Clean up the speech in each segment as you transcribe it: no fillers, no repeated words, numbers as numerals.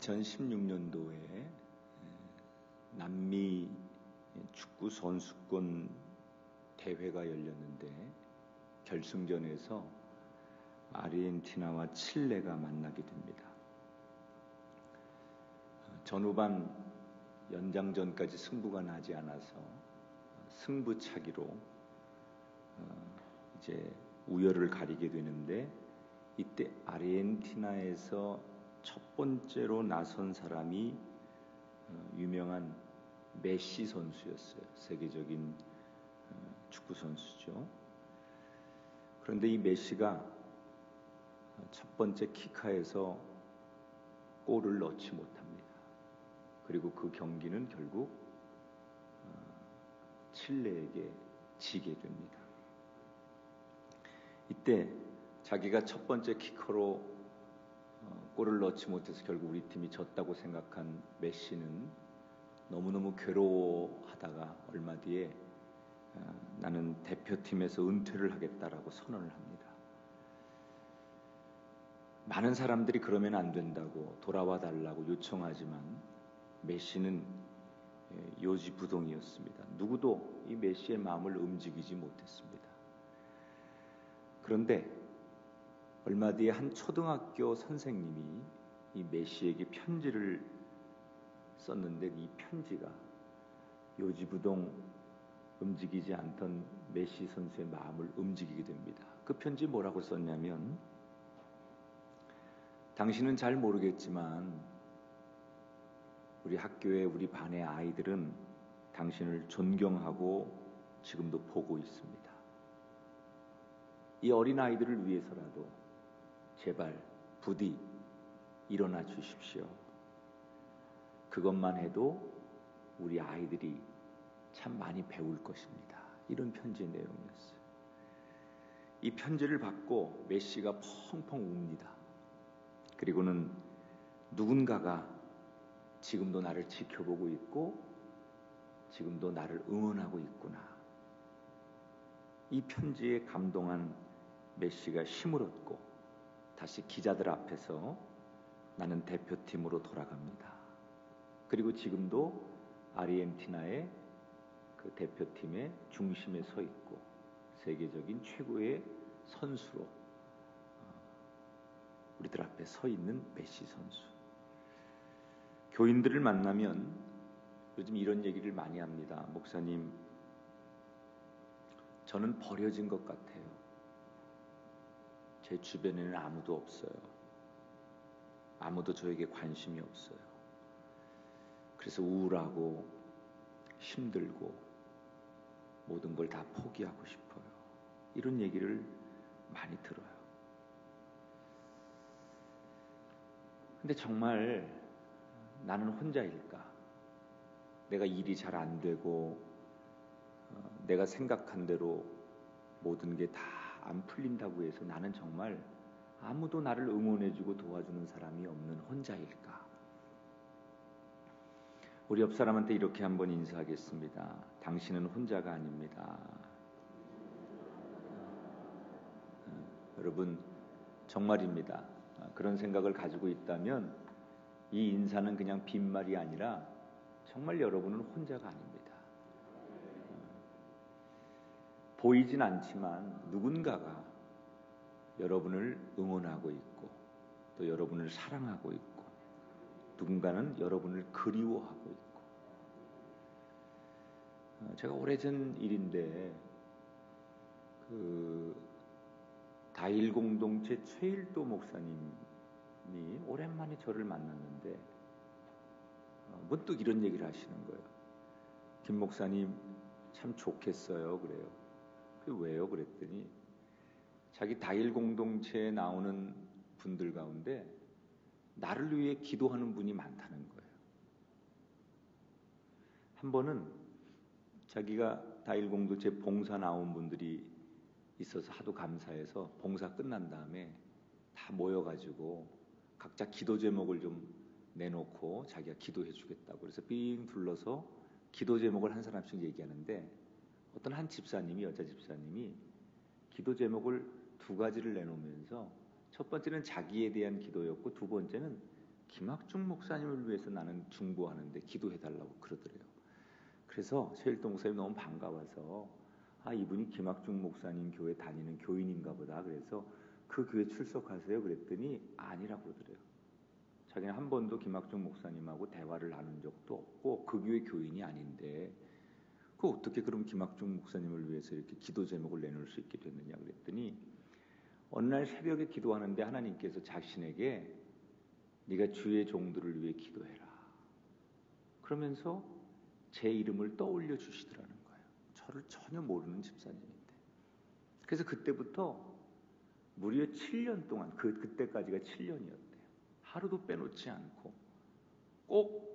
2016년도에 남미 축구 선수권 대회가 열렸는데 결승전에서 아르헨티나와 칠레가 만나게 됩니다. 전후반 연장전까지 승부가 나지 않아서 승부차기로 이제 우열을 가리게 되는데, 이때 아르헨티나에서 첫 번째로 나선 사람이 유명한 메시 선수였어요. 세계적인 축구 선수죠. 그런데 이 메시가 첫 번째 키카에서 골을 넣지 못합니다. 그리고 그 경기는 결국 칠레에게 지게 됩니다. 이때 자기가 첫 번째 키커로 골을 넣지 못해서 결국 우리 팀이 졌다고 생각한 메시는 너무너무 괴로워하다가 얼마 뒤에 나는 대표팀에서 은퇴를 하겠다라고 선언을 합니다. 많은 사람들이 그러면 안 된다고 돌아와 달라고 요청하지만 메시는 요지부동이었습니다. 누구도 이 메시의 마음을 움직이지 못했습니다. 그런데 얼마 뒤에 한 초등학교 선생님이 이 메시에게 편지를 썼는데, 이 편지가 요지부동 움직이지 않던 메시 선수의 마음을 움직이게 됩니다. 그 편지 뭐라고 썼냐면, 당신은 잘 모르겠지만 우리 학교의 우리 반의 아이들은 당신을 존경하고 지금도 보고 있습니다. 이 어린 아이들을 위해서라도 제발 부디 일어나 주십시오. 그것만 해도 우리 아이들이 참 많이 배울 것입니다. 이런 편지의 내용이었어요. 이 편지를 받고 메시가 펑펑 웁니다. 그리고는 누군가가 지금도 나를 지켜보고 있고 지금도 나를 응원하고 있구나. 이 편지에 감동한 메시가 힘을 얻고 다시 기자들 앞에서 나는 대표팀으로 돌아갑니다. 그리고 지금도 아르헨티나의 그 대표팀의 중심에 서 있고 세계적인 최고의 선수로 우리들 앞에 서 있는 메시 선수. 교인들을 만나면 요즘 이런 얘기를 많이 합니다. 목사님, 저는 버려진 것 같아요. 제 주변에는 아무도 없어요. 아무도 저에게 관심이 없어요. 그래서 우울하고 힘들고 모든 걸 다 포기하고 싶어요. 이런 얘기를 많이 들어요. 근데 정말 나는 혼자일까? 내가 일이 잘 안 되고 내가 생각한 대로 모든 게 다 안 풀린다고 해서 나는 정말 아무도 나를 응원해주고 도와주는 사람이 없는 혼자일까? 우리 옆 사람한테 이렇게 한번 인사하겠습니다. 당신은 혼자가 아닙니다. 여러분, 정말입니다. 그런 생각을 가지고 있다면 이 인사는 그냥 빈말이 아니라 정말 여러분은 혼자가 아닙니다. 보이진 않지만 누군가가 여러분을 응원하고 있고 또 여러분을 사랑하고 있고 누군가는 여러분을 그리워하고 있고. 제가 오래전 일인데 그 다일 공동체 최일도 목사님이 오랜만에 저를 만났는데 문득 이런 얘기를 하시는 거예요. 김 목사님 참 좋겠어요. 그래요. 왜요? 그랬더니 자기 다일 공동체에 나오는 분들 가운데 나를 위해 기도하는 분이 많다는 거예요. 한 번은 자기가 다일 공동체 봉사 나온 분들이 있어서 하도 감사해서 봉사 끝난 다음에 다 모여가지고 각자 기도 제목을 좀 내놓고 자기가 기도해 주겠다고 그래서 빙 둘러서 기도 제목을 한 사람씩 얘기하는데, 어떤 한 집사님이, 여자 집사님이 기도 제목을 두 가지를 내놓으면서 첫 번째는 자기에 대한 기도였고 두 번째는 김학중 목사님을 위해서 나는 중보하는데 기도해달라고 그러더래요. 그래서 최일동 목사님 너무 반가워서 이분이 김학중 목사님 교회 다니는 교인인가 보다. 그래서 그 교회 출석하세요. 그랬더니 아니라고 그러더래요. 자기는 한 번도 김학중 목사님하고 대화를 나눈 적도 없고 그 교회 교인이 아닌데 그 어떻게 그럼 김학중 목사님을 위해서 이렇게 기도 제목을 내놓을 수 있게 됐느냐 그랬더니 어느 날 새벽에 기도하는데 하나님께서 자신에게 네가 주의 종들을 위해 기도해라 그러면서 제 이름을 떠올려 주시더라는 거예요. 저를 전혀 모르는 집사님인데. 그래서 그때부터 무려 7년 동안 그때까지가 7년이었대요. 하루도 빼놓지 않고 꼭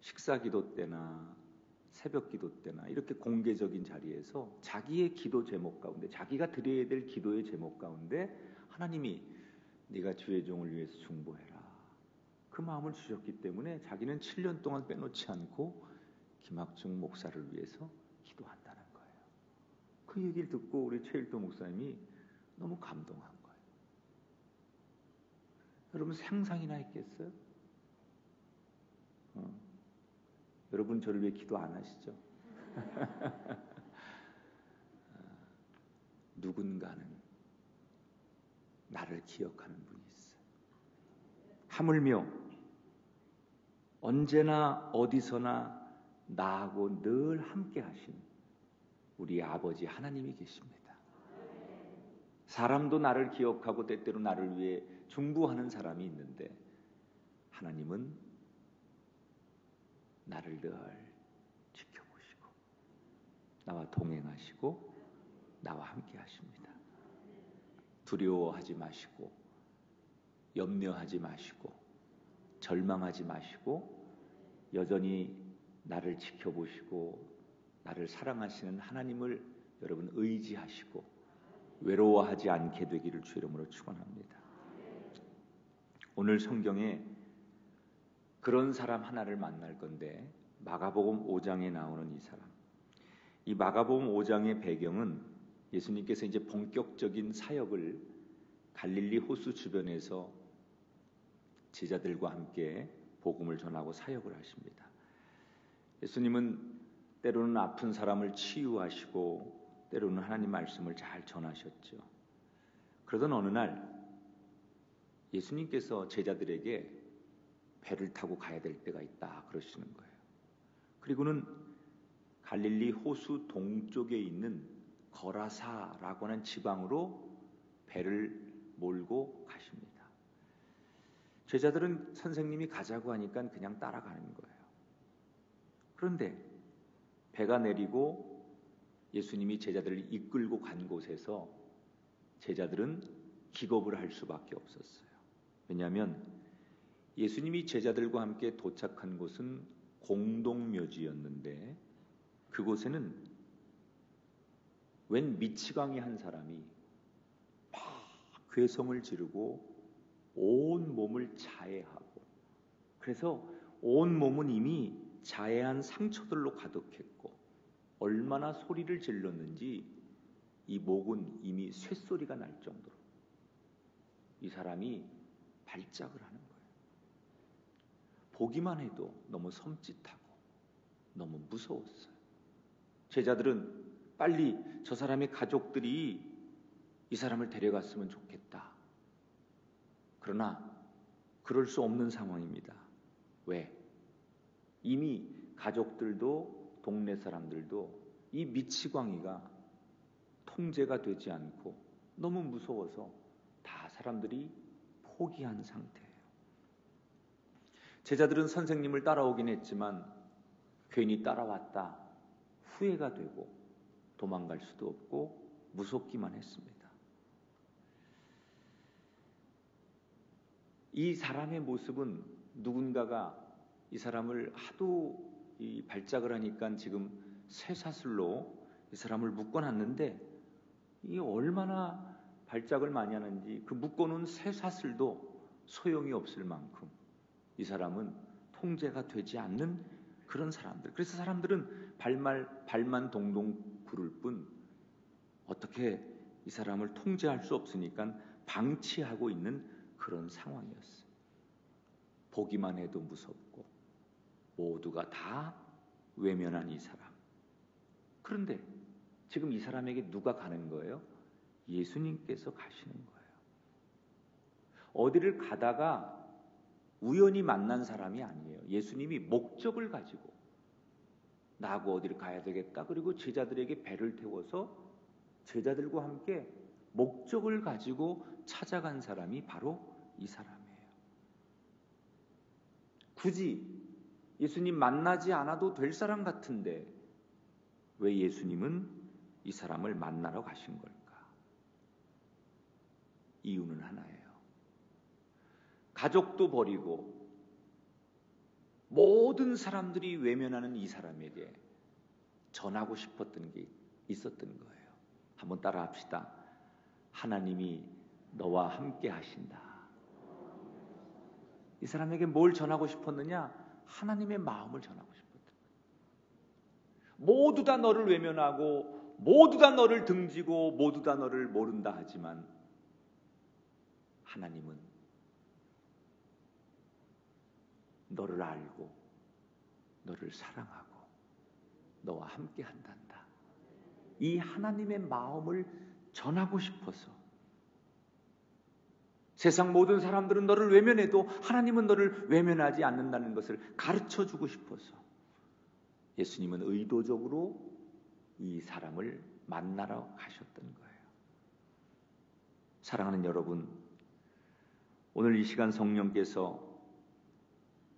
식사 기도 때나 새벽 기도 때나 이렇게 공개적인 자리에서 자기의 기도 제목 가운데 자기가 드려야 될 기도의 제목 가운데 하나님이 네가 주의 종을 위해서 중보해라 그 마음을 주셨기 때문에 자기는 7년 동안 빼놓지 않고 김학중 목사를 위해서 기도한다는 거예요. 그 얘기를 듣고 우리 최일도 목사님이 너무 감동한 거예요. 여러분 상상이나 했겠어요? 여러분 저를 위해 기도 안 하시죠? 누군가는 나를 기억하는 분이 있어요. 하물며 언제나 어디서나 나하고 늘 함께 하신 우리 아버지 하나님이 계십니다. 사람도 나를 기억하고 때때로 나를 위해 중보하는 사람이 있는데 하나님은 나를 늘 지켜보시고 나와 동행하시고 나와 함께 하십니다. 두려워하지 마시고 염려하지 마시고 절망하지 마시고 여전히 나를 지켜보시고 나를 사랑하시는 하나님을 여러분 의지하시고 외로워하지 않게 되기를 주 이름으로 축원합니다. 오늘 성경에 그런 사람 하나를 만날 건데 마가복음 5장에 나오는 이 사람. 이 마가복음 5장의 배경은 예수님께서 이제 본격적인 사역을 갈릴리 호수 주변에서 제자들과 함께 복음을 전하고 사역을 하십니다. 예수님은 때로는 아픈 사람을 치유하시고 때로는 하나님 말씀을 잘 전하셨죠. 그러던 어느 날 예수님께서 제자들에게 배를 타고 가야 될 때가 있다 그러시는 거예요. 그리고는 갈릴리 호수 동쪽에 있는 거라사라고 하는 지방으로 배를 몰고 가십니다. 제자들은 선생님이 가자고 하니까 그냥 따라가는 거예요. 그런데 배가 내리고 예수님이 제자들을 이끌고 간 곳에서 제자들은 기겁을 할 수밖에 없었어요. 왜냐하면 예수님이 제자들과 함께 도착한 곳은 공동묘지였는데 그곳에는 웬 미치광이 한 사람이 막 괴성을 지르고 온 몸을 자해하고 그래서 온 몸은 이미 자해한 상처들로 가득했고 얼마나 소리를 질렀는지 이 목은 이미 쇳소리가 날 정도로 이 사람이 발작을 하는 거예요. 보기만 해도 너무 섬찟하고 너무 무서웠어요. 제자들은 빨리 저 사람의 가족들이 이 사람을 데려갔으면 좋겠다. 그러나 그럴 수 없는 상황입니다. 왜? 이미 가족들도 동네 사람들도 이 미치광이가 통제가 되지 않고 너무 무서워서 다 사람들이 포기한 상태예요. 제자들은 선생님을 따라오긴 했지만 괜히 따라왔다 후회가 되고 도망갈 수도 없고 무섭기만 했습니다. 이 사람의 모습은 누군가가 이 사람을 하도 이 발작을 하니까 지금 쇠사슬로 이 사람을 묶어놨는데 이 얼마나 발작을 많이 하는지 그 묶어놓은 쇠사슬도 소용이 없을 만큼 이 사람은 통제가 되지 않는 그런 사람들. 그래서 사람들은 발만 동동 구를 뿐 어떻게 이 사람을 통제할 수 없으니까 방치하고 있는 그런 상황이었어요. 보기만 해도 무섭고 모두가 다 외면한 이 사람. 그런데 지금 이 사람에게 누가 가는 거예요? 예수님께서 가시는 거예요. 어디를 가다가 우연히 만난 사람이 아니에요. 예수님이 목적을 가지고 나하고 어디를 가야 되겠다. 그리고 제자들에게 배를 태워서 제자들과 함께 목적을 가지고 찾아간 사람이 바로 이 사람이에요. 굳이 예수님 만나지 않아도 될 사람 같은데 왜 예수님은 이 사람을 만나러 가신 걸까? 이유는 하나예요. 가족도 버리고 모든 사람들이 외면하는 이 사람에게 전하고 싶었던 게 있었던 거예요. 한번 따라 합시다. 하나님이 너와 함께 하신다. 이 사람에게 뭘 전하고 싶었느냐? 하나님의 마음을 전하고 싶었던 거예요. 모두 다 너를 외면하고 모두 다 너를 등지고 모두 다 너를 모른다 하지만 하나님은 너를 알고 너를 사랑하고 너와 함께 한단다. 이 하나님의 마음을 전하고 싶어서 세상 모든 사람들은 너를 외면해도 하나님은 너를 외면하지 않는다는 것을 가르쳐주고 싶어서 예수님은 의도적으로 이 사람을 만나러 가셨던 거예요. 사랑하는 여러분, 오늘 이 시간 성령께서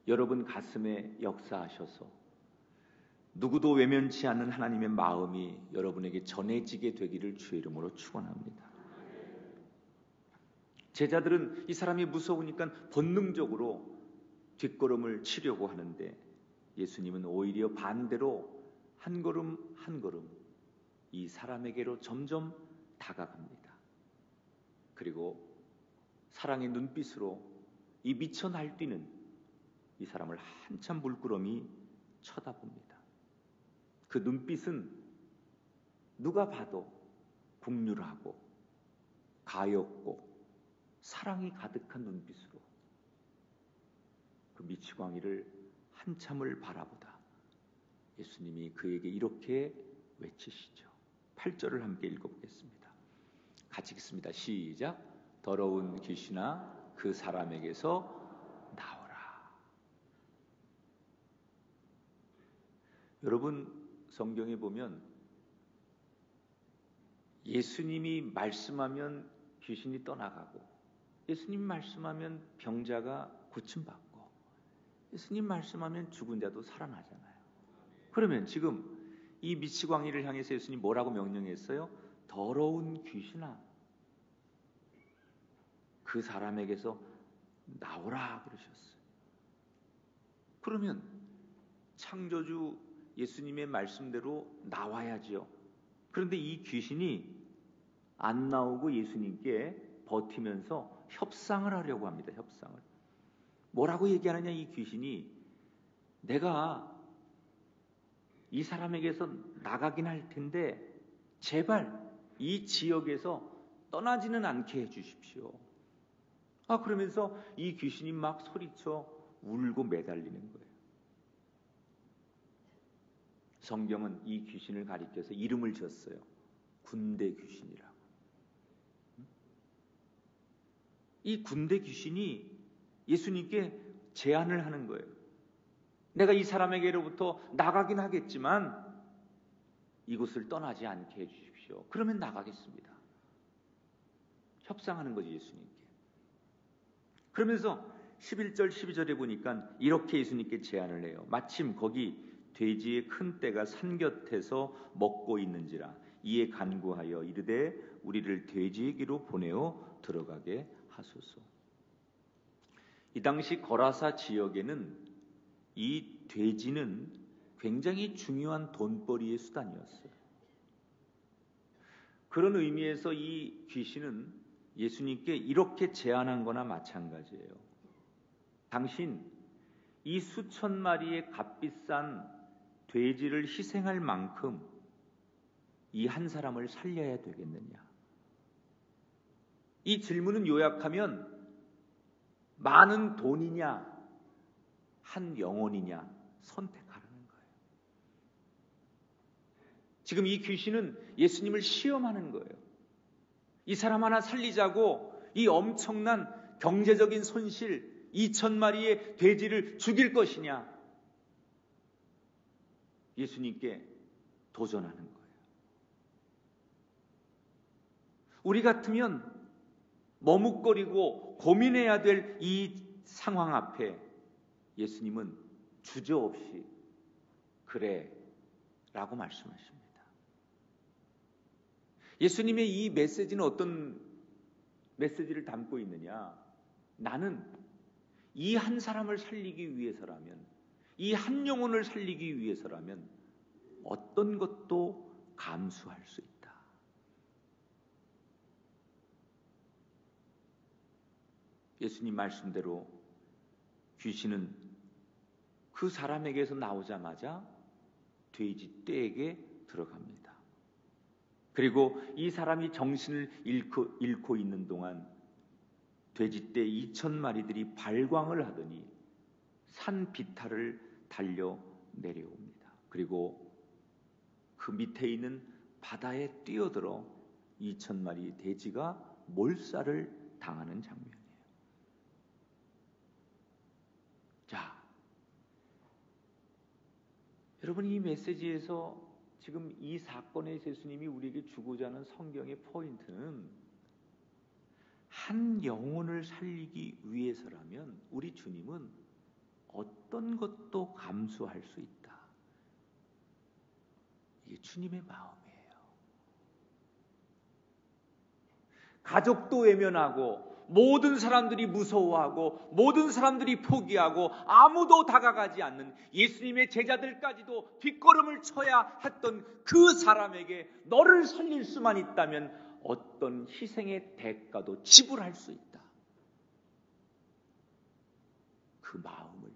여러분 가슴에 역사하셔서 누구도 외면치 않는 하나님의 마음이 여러분에게 전해지게 되기를 주의 이름으로 축원합니다. 제자들은 이 사람이 무서우니까 본능적으로 뒷걸음을 치려고 하는데 예수님은 오히려 반대로 한 걸음 한 걸음 이 사람에게로 점점 다가갑니다. 그리고 사랑의 눈빛으로 이 미쳐 날뛰는 이 사람을 한참 물끄러미 쳐다봅니다. 그 눈빛은 누가 봐도 국률하고 가엾고 사랑이 가득한 눈빛으로 그 미치광이를 한참을 바라보다 예수님이 그에게 이렇게 외치시죠. 8절을 함께 읽어보겠습니다. 같이 읽습니다. 시작. 더러운 귀신아 그 사람에게서 나오라. 여러분 성경에 보면 예수님이 말씀하면 귀신이 떠나가고 예수님 말씀하면 병자가 고침받고 예수님 말씀하면 죽은 자도 살아나잖아요. 그러면 지금 이 미치광이를 향해서 예수님 뭐라고 명령했어요? 더러운 귀신아 그 사람에게서 나오라 그러셨어요. 그러면 창조주 예수님의 말씀대로 나와야지요. 그런데 이 귀신이 안 나오고 예수님께 버티면서 협상을 하려고 합니다. 협상을. 뭐라고 얘기하느냐 이 귀신이 내가 이 사람에게서 나가긴 할 텐데 제발 이 지역에서 떠나지는 않게 해주십시오. 그러면서 이 귀신이 막 소리쳐 울고 매달리는 거예요. 성경은 이 귀신을 가리켜서 이름을 지었어요. 군대 귀신이라고. 이 군대 귀신이 예수님께 제안을 하는 거예요. 내가 이 사람에게로부터 나가긴 하겠지만 이곳을 떠나지 않게 해주십시오. 그러면 나가겠습니다. 협상하는 거지 예수님께. 그러면서 11절 12절에 보니까 이렇게 예수님께 제안을 해요. 마침 거기 돼지의 큰 떼가 산 곁에서 먹고 있는지라 이에 간구하여 이르되 우리를 돼지에게로 보내어 들어가게 하소서. 이 당시 거라사 지역에는 이 돼지는 굉장히 중요한 돈벌이의 수단이었어요. 그런 의미에서 이 귀신은 예수님께 이렇게 제안한 거나 마찬가지예요. 당신 이 수천 마리의 값비싼 돼지를 희생할 만큼 이 한 사람을 살려야 되겠느냐. 이 질문은 요약하면 많은 돈이냐 한 영혼이냐 선택하라는 거예요. 지금 이 귀신은 예수님을 시험하는 거예요. 이 사람 하나 살리자고 이 엄청난 경제적인 손실, 2,000마리의 돼지를 죽일 것이냐, 예수님께 도전하는 거예요. 우리 같으면 머뭇거리고 고민해야 될 이 상황 앞에 예수님은 주저없이 그래 라고 말씀하십니다. 예수님의 이 메시지는 어떤 메시지를 담고 있느냐? 나는 이 한 사람을 살리기 위해서라면, 이 한 영혼을 살리기 위해서라면 어떤 것도 감수할 수 있다. 예수님 말씀대로 귀신은 그 사람에게서 나오자마자 돼지 떼에게 들어갑니다. 그리고 이 사람이 정신을 잃고 있는 동안 돼지떼 2,000마리들이 발광을 하더니 산 비탈을 달려 내려옵니다. 그리고 그 밑에 있는 바다에 뛰어들어 2,000마리 돼지가 몰살을 당하는 장면이에요. 자, 여러분, 이 메시지에서 지금 이 사건의 예수님이 우리에게 주고자 하는 성경의 포인트는 한 영혼을 살리기 위해서라면 우리 주님은 어떤 것도 감수할 수 있다. 이게 주님의 마음이에요. 가족도 외면하고 모든 사람들이 무서워하고 모든 사람들이 포기하고 아무도 다가가지 않는 예수님의 제자들까지도 뒷걸음을 쳐야 했던 그 사람에게 너를 살릴 수만 있다면 어떤 희생의 대가도 지불할 수 있다. 그 마음을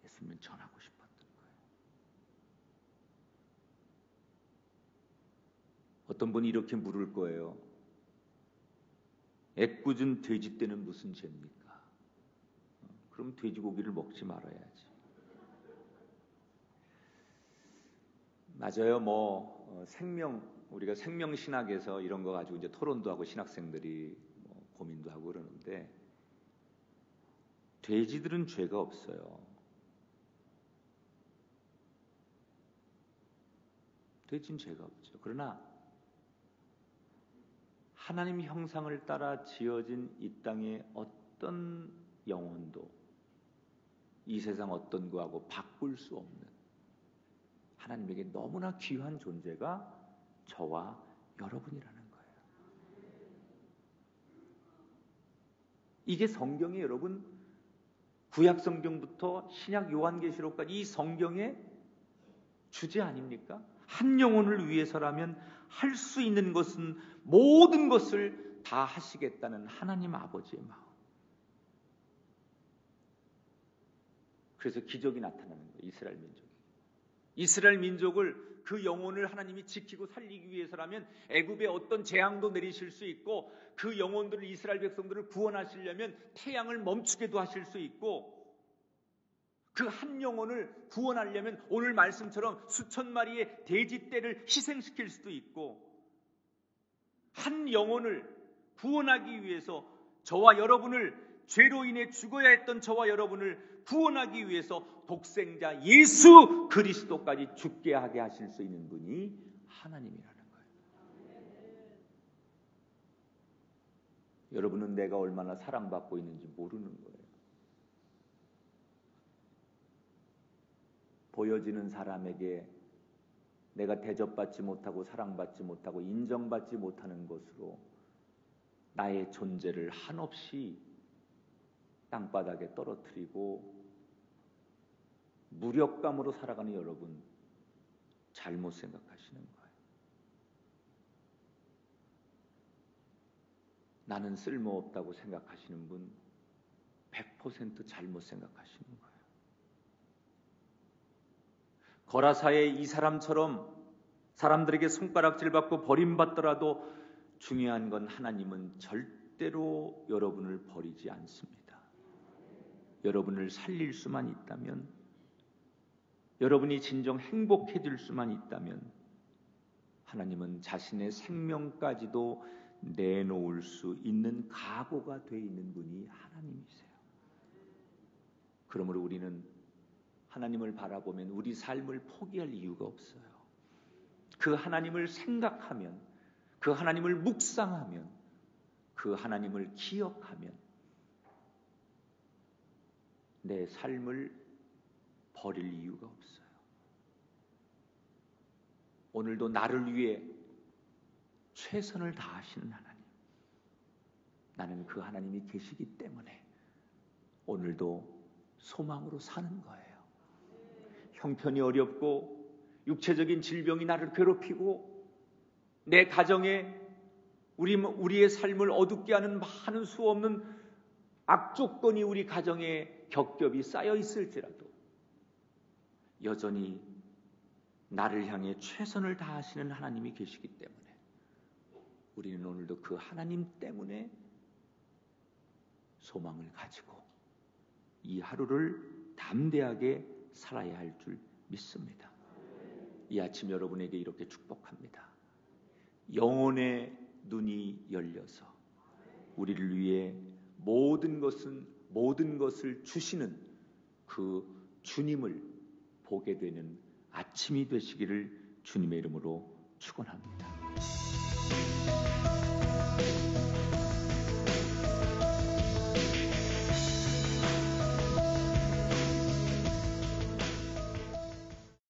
예수님은 전하고 싶었던 거예요. 어떤 분이 이렇게 물을 거예요. 애꿎은 돼지떼는 무슨 죄입니까? 그럼 돼지고기를 먹지 말아야지. 맞아요. 우리가 생명신학에서 이런 거 가지고 이제 토론도 하고 신학생들이 고민도 하고 그러는데, 돼지들은 죄가 없어요. 돼지는 죄가 없죠. 그러나 하나님 형상을 따라 지어진 이 땅의 어떤 영혼도 이 세상 어떤 거하고 바꿀 수 없는 하나님에게 너무나 귀한 존재가 저와 여러분이라는 거예요. 이게 성경에, 여러분, 구약 성경부터 신약 요한계시록까지 이 성경의 주제 아닙니까? 한 영혼을 위해서라면 할 수 있는 것은 모든 것을 다 하시겠다는 하나님 아버지의 마음. 그래서 기적이 나타나는 거예요. 이스라엘 민족을, 그 영혼을 하나님이 지키고 살리기 위해서라면 애굽에 어떤 재앙도 내리실 수 있고, 그 영혼들을, 이스라엘 백성들을 구원하시려면 태양을 멈추게도 하실 수 있고, 그 한 영혼을 구원하려면 오늘 말씀처럼 수천 마리의 돼지떼를 희생시킬 수도 있고, 한 영혼을 구원하기 위해서 저와 여러분을, 죄로 인해 죽어야 했던 저와 여러분을 구원하기 위해서 독생자 예수 그리스도까지 죽게 하게 하실 수 있는 분이 하나님이라는 거예요. 여러분은 내가 얼마나 사랑받고 있는지 모르는 거예요. 보여지는 사람에게 내가 대접받지 못하고 사랑받지 못하고 인정받지 못하는 것으로 나의 존재를 한없이 땅바닥에 떨어뜨리고 무력감으로 살아가는 여러분, 잘못 생각하시는 거예요. 나는 쓸모없다고 생각하시는 분 100% 잘못 생각하시는 거예요. 거라사의 이 사람처럼 사람들에게 손가락질 받고 버림받더라도 중요한 건 하나님은 절대로 여러분을 버리지 않습니다. 여러분을 살릴 수만 있다면, 여러분이 진정 행복해질 수만 있다면 하나님은 자신의 생명까지도 내놓을 수 있는 각오가 돼 있는 분이 하나님이세요. 그러므로 우리는 하나님을 바라보면 우리 삶을 포기할 이유가 없어요. 그 하나님을 생각하면, 그 하나님을 묵상하면, 그 하나님을 기억하면 내 삶을 버릴 이유가 없어요. 오늘도 나를 위해 최선을 다하시는 하나님, 나는 그 하나님이 계시기 때문에 오늘도 소망으로 사는 거예요. 형편이 어렵고 육체적인 질병이 나를 괴롭히고 내 가정에 우리의 삶을 어둡게 하는 많은 수 없는 악조건이 우리 가정에 겹겹이 쌓여 있을지라도 여전히 나를 향해 최선을 다하시는 하나님이 계시기 때문에 우리는 오늘도 그 하나님 때문에 소망을 가지고 이 하루를 담대하게 살아야 할 줄 믿습니다. 이 아침 여러분에게 이렇게 축복합니다. 영혼의 눈이 열려서 우리를 위해 모든 것을 주시는 그 주님을 보게 되는 아침이 되시기를 주님의 이름으로 축원합니다.